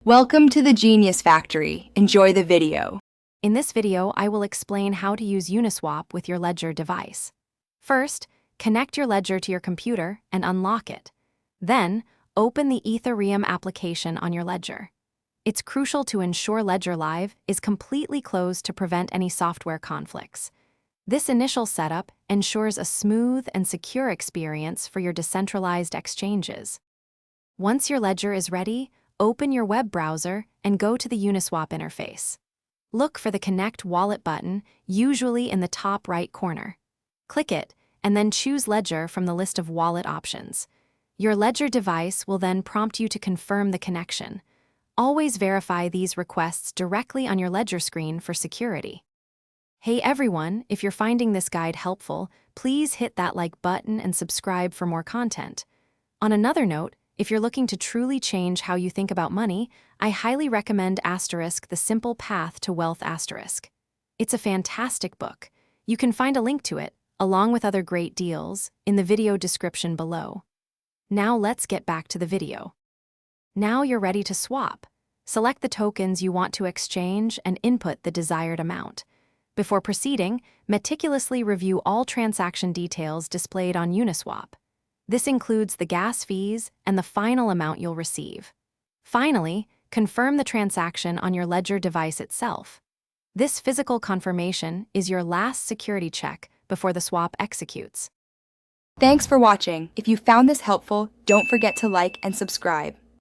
Welcome to the Genius Factory. Enjoy the video. In this video, I will explain how to use Uniswap with your Ledger device. First, connect your Ledger to your computer and unlock it. Then, open the Ethereum application on your Ledger. It's crucial to ensure Ledger Live is completely closed to prevent any software conflicts. This initial setup ensures a smooth and secure experience for your decentralized exchanges. Once your Ledger is ready, open your web browser and go to the Uniswap interface. Look for the Connect Wallet button, usually in the top right corner. Click it, and then choose Ledger from the list of wallet options. Your Ledger device will then prompt you to confirm the connection. Always verify these requests directly on your Ledger screen for security. Hey everyone, if you're finding this guide helpful, please hit that like button and subscribe for more content. On another note, if you're looking to truly change how you think about money, I highly recommend The Simple Path to Wealth *. It's a fantastic book. You can find a link to it, along with other great deals, in the video description below. Now let's get back to the video. Now you're ready to swap. Select the tokens you want to exchange and input the desired amount. Before proceeding, meticulously review all transaction details displayed on Uniswap. This includes the gas fees and the final amount you'll receive. Finally, confirm the transaction on your Ledger device itself. This physical confirmation is your last security check before the swap executes. Thanks for watching. If you found this helpful, don't forget to like and subscribe.